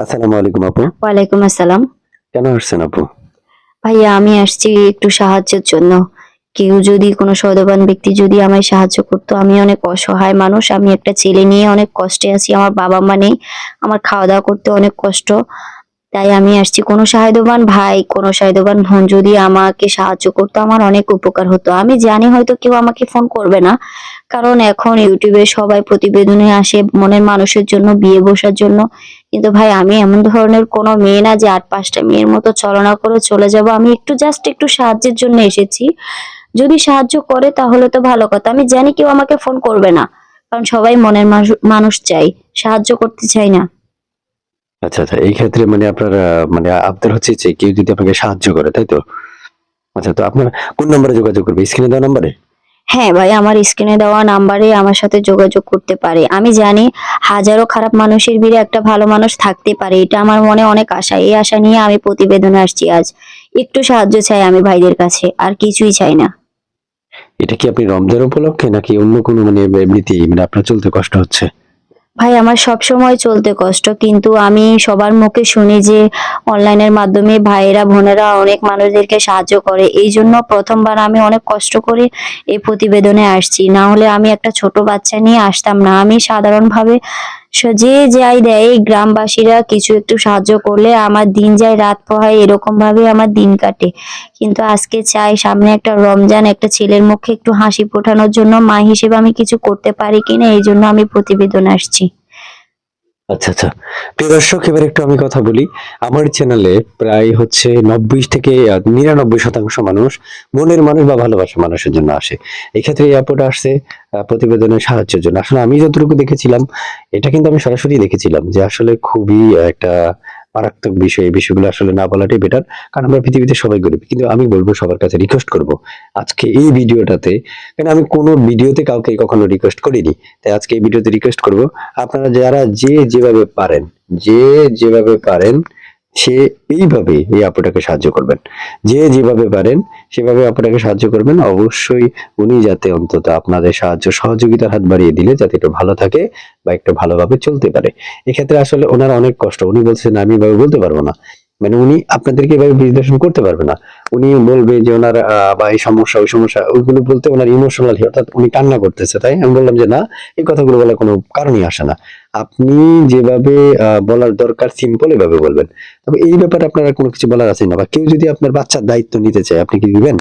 আসসালামু আলাইকুম আপু। ওয়ালাইকুম আসসালাম। কেন আসছেন আপু? ভাইয়া আমি আসছি একটু সাহায্যের জন্য। কেউ যদি কোনো সদবান ব্যক্তি যদি আমায় সাহায্য করতো, আমি অনেক অসহায় মানুষ। আমি একটা ছেলে নিয়ে অনেক কষ্টে আছি। আমার বাবা-মা নেই। আমার খাওয়া-দাওয়া করতে অনেক কষ্ট। তাই আমি আসছি। কোনো সাহায্যবান ভাই, কোনো সাহায্যবান বোন যদি আমাকে সাহায্য করতো আমার অনেক উপকার হতো। আমি জানি হয়তো কেউ আমাকে ফোন করবে না। কারণ এখন YouTube এ সবাই প্রতিবেদনে আসে মনের মানুষের জন্য, বিয়ে বসার জন্য। কিন্তু ভাই আমি এমন ধরনের কোনো মেয়ে না যে ৮-৫ টা মেয়ের মতো ছলনা করে চলে যাবো। আমি একটু সাহায্যের জন্য এসেছি। যদি সাহায্য করে তাহলে তো ভালো কথা। আমি জানি কেউ আমাকে ফোন করবে না। কারণ সবাই মনের মানুষ চাই। সাহায্য করতে চায় না। আচ্ছা, আচ্ছা। এই ক্ষেত্রে মানে আপনার মানে আপনার হচ্ছে যে কেউ যদি আপনাকে সাহায্য করে, তাই তো? আচ্ছা, তো আপনার কোন নম্বরে যোগাযোগ করবে? স্ক্রিনে দেওয়া নম্বরে? হ্যাঁ ভাই, আমার স্ক্রিনে দেওয়া নাম্বারে আমার সাথে যোগাযোগ করতে পারে। আমি জানি হাজারো খারাপ মানুষের ভিড়ে একটা ভালো মানুষ থাকতে পারে। এটা আমার মনে অনেক আশা। এই আশা নিয়ে আমি প্রতিবেদনে আসছি আজ। একটু সাহায্য চাই আমি ভাইদের কাছে। আর কিছুই চাই না। এটা কি আপনি রমজান উপলক্ষে নাকি অন্য কোনো মানে এমনিতেই মানে আপনার চলতে কষ্ট হচ্ছে? ভাই আমার সবসময় চলতে কষ্ট। কিন্তু আমি সবার মুখে শুনি যে অনলাইনের মাধ্যমে ভাইয়েরা, বোনেরা অনেক মানুষদেরকে সাহায্য করে। এইজন্য ১ম বার আমি অনেক কষ্ট করে এই প্রতিবেদনে আসছি। না হলে আমি একটা ছোট বাচ্চা নিয়ে আসতাম না। আমি সাধারণভাবে যে যাই দেয় এই গ্রামবাসীরা কিছু একটু সাহায্য করলে আমার দিন যায় রাত পোহায় এরকমভাবে আমার দিন কাটে। কিন্তু আজকে চাই সামনে একটা রমজান, একটা ছেলের মুখে একটু হাসি ফোটানোর জন্য মা হিসেবে আমি কিছু করতে পারি কিনা এইজন্য আমি প্রতিবেদনে আসছি। আচ্ছা, আচ্ছা। প্রিয় দর্শক, এবার একটু আমি কথা বলি। আমার চ্যানেলে প্রায় হচ্ছে ৯০ থেকে ৯৯% মানুষ মনের মানুষ বা ভালোবাসার মানুষের জন্য আসে। এক্ষেত্রে এই আপুটা আসছে প্রতিবেদনের সাহায্যের জন্য। আসলে আমি যতটুকু দেখেছিলাম, এটা কিন্তু আমি সরাসরি দেখেছিলাম যে আসলে খুবই একটা মারাত্মক বিষয়। এই বিষয়গুলো আসলে না বলাটাই বেটার। কারণ আমরা পৃথিবীতে সবাই গরিব। কিন্তু আমি বলব, সবার কাছে রিকোয়েস্ট করব, আজকে এই ভিডিওটাতে, কারণ আমি কোনো ভিডিওতে কাউকে কখনো রিকোয়েস্ট করিনি। তাই আজকে এই ভিডিওতে রিকোয়েস্ট করব, আপনারা যারা যে যেভাবে পারেন, যে যেভাবে পারেন সে এইভাবে এই আপুটাকে সাহায্য করবেন। যে যেভাবে পারেন সেভাবে আপুটাকে সাহায্য করবেন। অবশ্যই উনি যাতে অন্তত আপনাদের সাহায্য সহযোগিতার হাত বাড়িয়ে দিলে যাতে একটু ভালো থাকে বা একটু ভালোভাবে চলতে পারে। এক্ষেত্রে আসলে ওনার অনেক কষ্ট। উনি বলছেন আমি এভাবে বলতে পারবো না। মানে উনি আপনাদেরকে এভাবে বিশ্লেষণ করতে পারবে না। উনি বলবে যে ওনার বা এই সমস্যা ওই সমস্যা ওইগুলো বলতে ওনার ইমোশনাল, অর্থাৎ উনি কান্না করতেছে। তাই আমি বললাম যে না, এই কথাগুলো বলার কোনো কারণই আসে না। আপনি যেভাবে বলার দরকার সিম্পল এভাবে বলবেন। তবে এই ব্যাপারে আপনারা কোনো কিছু বলার আছে না, বা কেউ যদি আপনার বাচ্চার দায়িত্ব নিতে চায় আপনি কি দিবেন?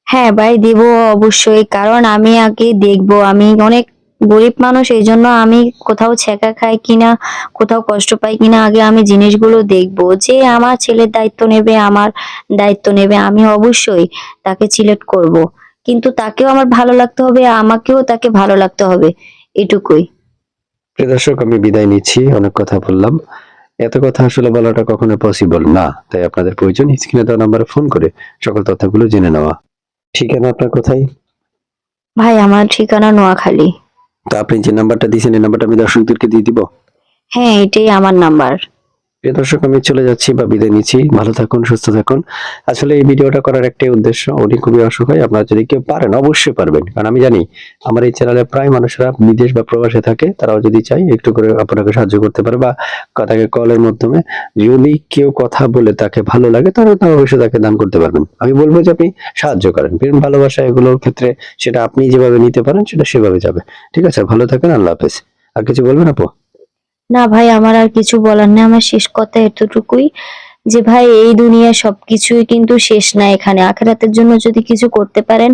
হ্যাঁ ভাই দিব অবশ্যই। কারণ আমি আগে দেখবো আমি অনেক গরিব মানুষ এইজন্য আমি কোথাও ছ্যাঁকা খাই কিনা, কোথাও কষ্ট পাই কিনা আগে আমি জিনিসগুলো দেখবো। যে আমার ছেলের দায়িত্ব নেবে, আমার দায়িত্ব নেবে আমি অবশ্যই তাকে সিলেক্ট করব। কিন্তু তাকেও আমার ভালো লাগতে হবে, আমাকেও তাকে ভালো লাগতে হবে। এটুকুই। প্রিয় দর্শক, আমি বিদায় নিচ্ছি। অনেক কথা বললাম। এত কথা আসলে বলাটা কখনো পসিবল না। তাই আপনাদের প্রয়োজন স্ক্রিনে দেওয়া নাম্বারে ফোন করে সকল তথ্যগুলো জেনে নেওয়া। ঠিকানা আপনার কোথায়? ভাই আমার ঠিকানা নোয়াখালী। তো আপনি যে নাম্বারটা দিয়েছেন এই নাম্বারটা আমি দর্শকদেরকে দিয়ে দিব। হ্যাঁ এটাই আমার নাম্বার। প্রিয় দর্শক, আমি চলে যাচ্ছি বা বিদায় নিচ্ছি। ভালো থাকুন, সুস্থ থাকুন। আসলে এই ভিডিওটা করার একটাই উদ্দেশ্য, উনি খুবই অসহায়। আপনারা যদি কেউ পারেন অবশ্যই পারবেন, কারণ আমি জানি আমার এই চ্যানেলে প্রায় মানুষরা বিদেশ বা প্রবাসে থাকে। তারাও যদি চায় একটু করে আপনাকে সাহায্য করতে পারে বা তাকে কলের মাধ্যমে যদি কেউ কথা বলে তাকে ভালো লাগে তাহলে তো অবশ্যই তাকে দান করতে পারবেন। আমি বলবো যে আপনি সাহায্য করেন। প্রেম ভালোবাসা এগুলোর ক্ষেত্রে সেটা আপনি যেভাবে নিতে পারেন সেটা সেভাবে যাবে। ঠিক আছে, ভালো থাকেন। আল্লাহ হাফেজ। আর কিছু বলবেন আপু? না ভাই আমার আর কিছু বলার নেই। আমার শেষ কথা এতটুকুই যে ভাই এই দুনিয়ার সবকিছুই কিন্তু শেষ না এখানে। আখিরাতের জন্য যদি কিছু করতে পারেন,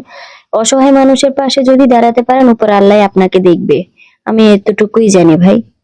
অসহায় মানুষের পাশে যদি দাঁড়াতে পারেন উপর আল্লাহ আপনাকে দেখবে। আমি এতটুকুই জানি ভাই।